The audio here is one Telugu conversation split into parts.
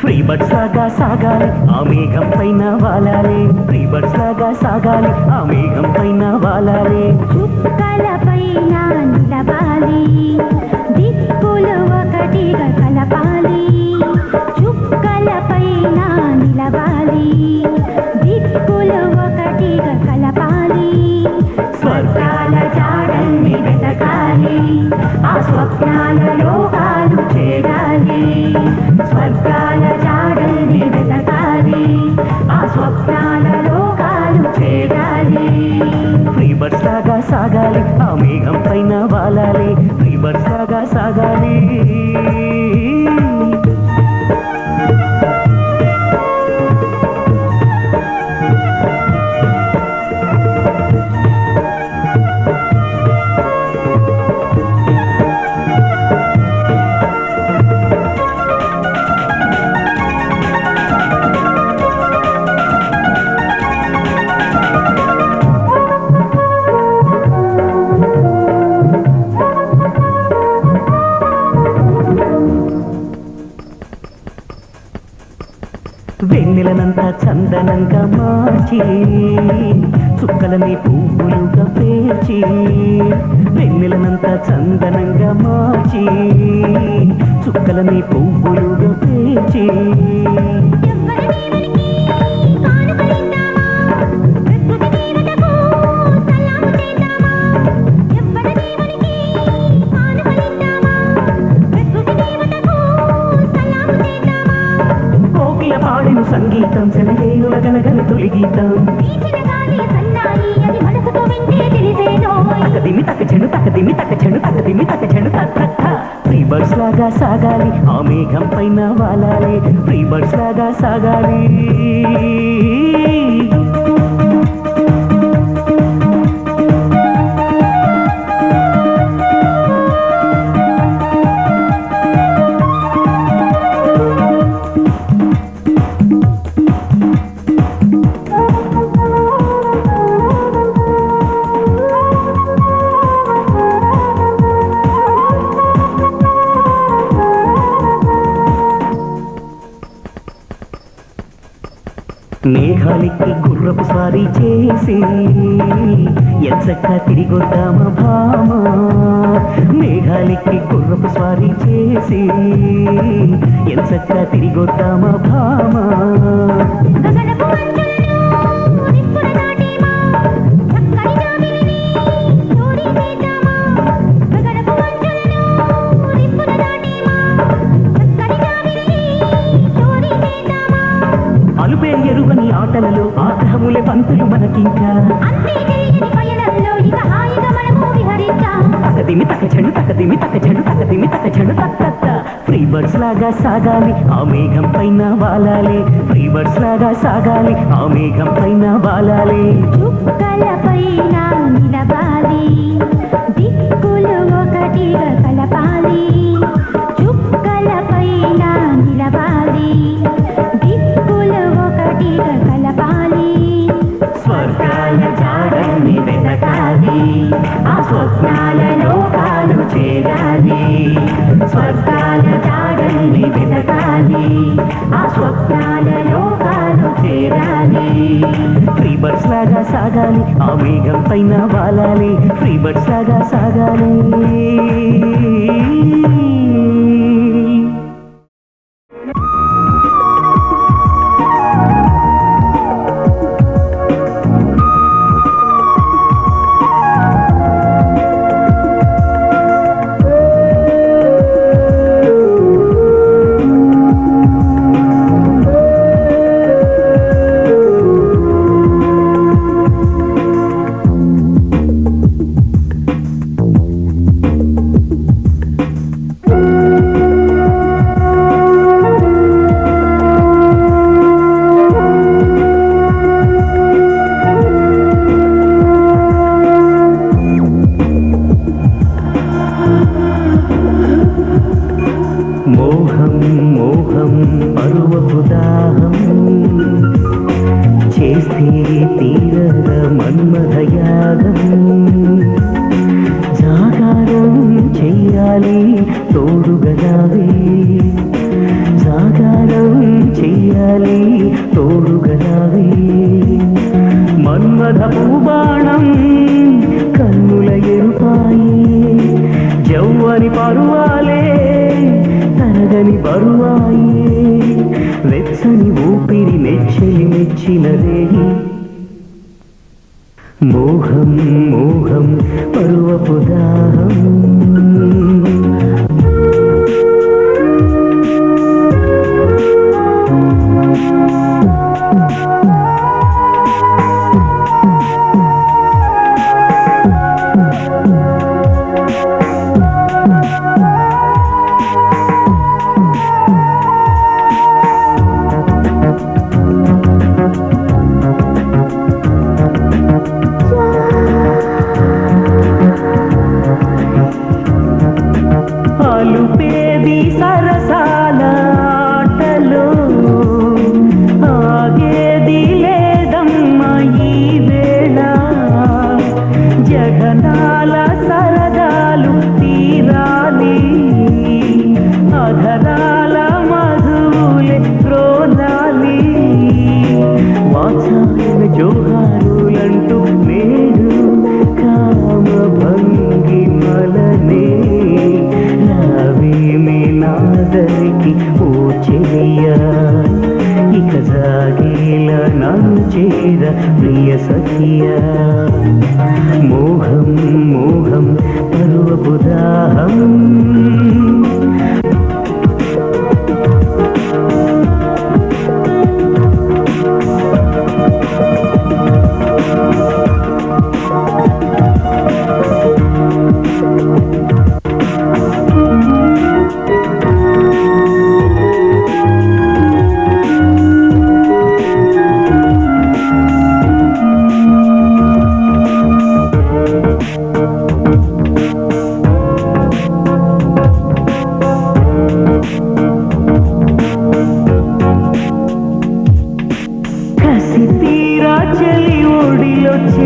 ఫ్రీబర్డ్స్ లాగా సాగాలి ఆ మేఘం పైన వాలాలి, ఫ్రీబర్డ్స్ లాగా సాగాలి ఆ మేఘం పైన వాలాలి. చుక్కల పైన నిలవాలి, దిక్కులు ఒకటిగా కలపాలి. చుక్కల పైన నిలవాలి, దిక్కులు ఒకటిగా కలపాలి. స్వర్గాల జాడల్ని వెతకాలి, ఆ స్వప్నాల లోకాలు చేరాలి. స్వర్గాల జాడల్ని వెతకాలి, ఆ స్వప్నాల లోకాలు చేరాలి. ఫ్రీబర్డ్స్ లాగా సాగాలి ఆ మేఘం పైన వాలాలి, ఫ్రీబర్డ్స్ లాగా సాగాలి. వెన్నెలనంతా చందనంగా మార్చి, చుక్కలని పువ్వులుగా పేర్చి. వెన్నెలనంతా చందనంగా మార్చి, చుక్కలని పువ్వులుగా పేర్చి. సంగీతం సెలయేనుల గనగన తొలి గీతం, తకదిమి తక చెడు తకదిమి తక చెడు తకదిమి తక చెడు తక్క. ఫ్రీబర్డ్స్ లాగా సాగాలి ఆ మేఘం పైన వాలాలి, ఫ్రీబర్డ్స్ లాగా సాగాలి. మేఘాలికి గుర్రపు స్వారీ చేసి ఎంచక్క తిరిగొద్దామా భామా. మేఘాలికి గుర్రపు స్వారీ చేసి ఎంచక్క తిరిగొద్దామా భామా. అలుపే ఎరుగని ఆటలలో ఆగ్రహములే పంతులు మనకింకా. తకదిమి తక చెడు తకదిమి తక చెడు తకదిమి తక చెడు తక్క. ఫ్రీబర్డ్స్ లాగా సాగాలి ఆ మేఘం పైన వాలాలి, ఫ్రీబర్డ్స్ లాగా సాగాలి ఆ మేఘం పైన వాలాలి. చుక్కల పైన నిలవాలి, దిక్కులు ఒకటిగా కలపాలి. చుక్కల పైన నిలవాలి, దిక్కులు ఒకటిగా కలపాలి. స్వర్గాల జాడల్ని వెతకాలి, ఆ స్వప్నాల లోకాలు చేరాలి. స్వర్గాల జాడల్ని వెతకాలి, ఆ స్వప్నాల లోకాలు చేరాలి. ఫ్రీబర్డ్స్ లాగా సాగాలి ఆ మేఘం పైన వాలాలి, ఫ్రీబర్డ్స్ లాగా సాగాలి. మన్మథయాగం జాగారం చెయ్యాలి తోడుగలావే జాగారం చెయ్యాలి తోడుగలావే మన్మథ పూబాణం కన్నుల ఎరుపాయి జవ్వని పరువాలే తరగని బరువాయి వెచ్చని ఊపిరి మెచ్చలి మెచ్చినదే మోహం మోహం పరువపు దాహం జోహారులంటూ నేడు కామ భంగి మలనే నావేమి నాదరికి ఓ చెయ్యా ఇక జాగేలా నన్ను చేర ప్రియ సఖియా మోహం మోహం పరువపు దాహం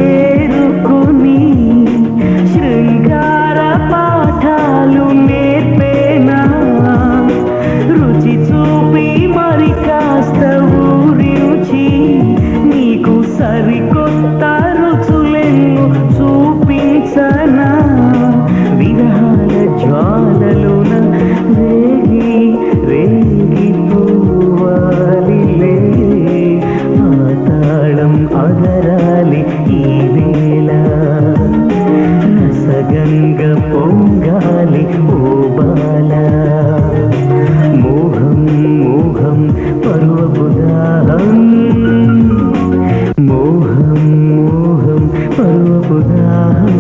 చేరుకుని శృంగార పాఠాలు నేర్పేనా రుచి చూపి మరి కాస్త ఊరించి నీకు సరికొత్త రుచులెన్ను చూపించనా విరహాల జ్వాలలోన రేగి రేగి పోవాలిలే ఆతాళం అదరాలి ఈ వేళ రసగంగ పొంగాలి ఓ బాల మోహం మోహం పరువపు దాహం మోహం మోహం పరువపు దాహం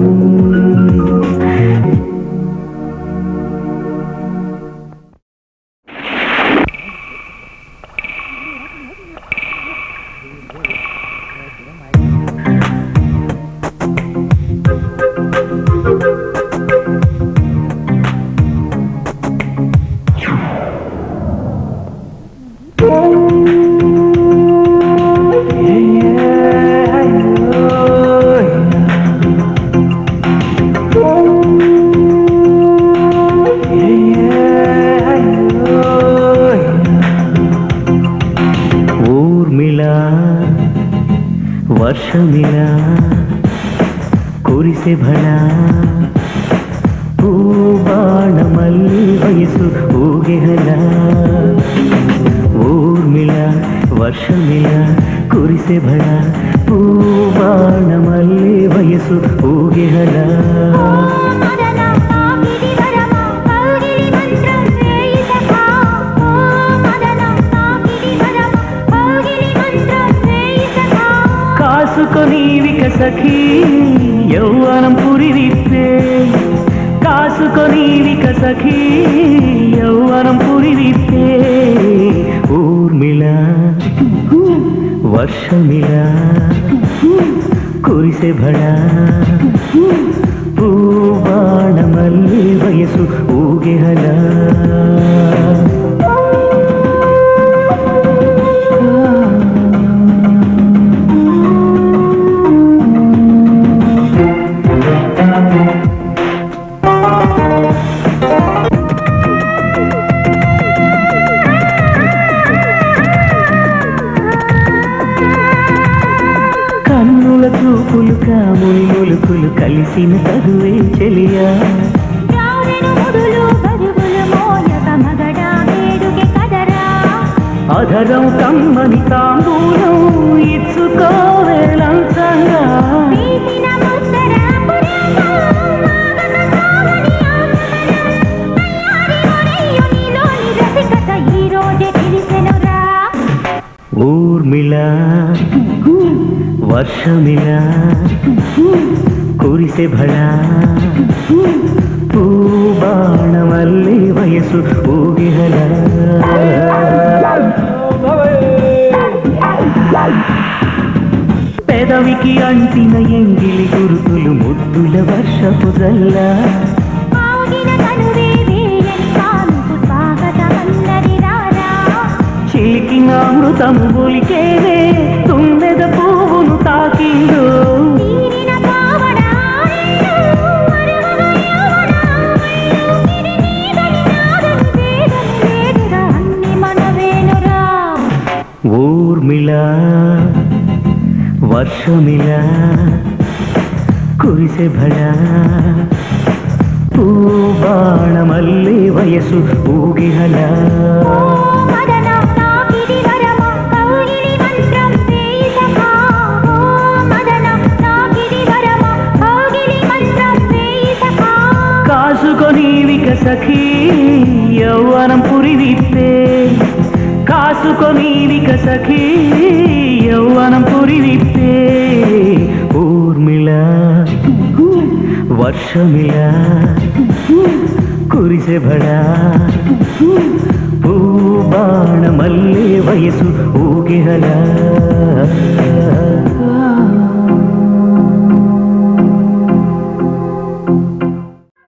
వర్షమిలా కురిసే భళా పూబాణమల్లి వయసు ఊగెహలా ఊర్మిళా వర్షమిలా కురిసే భళా పూబాణమల్లి వయసు ఊగెహలా కాసుకొనీవిక సఖీ యౌవనం పురివిప్పే కాసుకొనీవిక సఖీ యౌవనం పురివిప్పే ఊర్మిళా వర్షమిలా కురిసే భళా పూబాణమల్లి వయసు ఊగెహలా పులుక ములుకులు కలిసిన తగువే చెలియా జారెను ముడులు బరువులు మోయక మగడా వేడుకే కదరా అధరం కమ్మని తాంబూలం ఇచ్చుకోవేలంతంగా వీసిన ముద్దర పురాణం మాగక సాగని ఆగమనం అయ్యారి ఒరేయు నీలోని రసికత ఈ రోజే తెలిసెనురా ఊర్మిళ వర్షమిలా కురిసే భళా పూబాణమల్లే వయసు ఊగిహల పెదవికి అంటిన ఎంగిలి గురుతులు ముద్దుల వర్షపు జల్ల ఆగిన కనువే వేయని కానుకు స్వాగతమన్నది రారా చిలికిన అమృతము బొలికేనే తుమ్మెద పువ్వును తాకిందో తీరిన పావన ఆరెండు మరుగున యవ్వన ఆమెళ్ళు ఇది నీదని నాదని వేదని లేదురా అన్ని మనవేనురా ఊర్మిళ వర్షమిలా కురిసే భళా పూబాణమల్లే వయసు ఊగిహలా ఓ మదన నాకిది వరమ కౌగిలి మంత్రం వేయి సఖా ఓ మదన నాకిది వరమ కౌగిలి మంత్రం వేయి సఖా కాసుకొనివిక సఖీ యౌవనం పురివిప్పే కాసుకొనివిక సఖీ యౌవనం పురివిప్పే ఊర్మిళ వర్షమిలా కురిసే భళా పూబాణమల్లే వయసు ఊగిహలా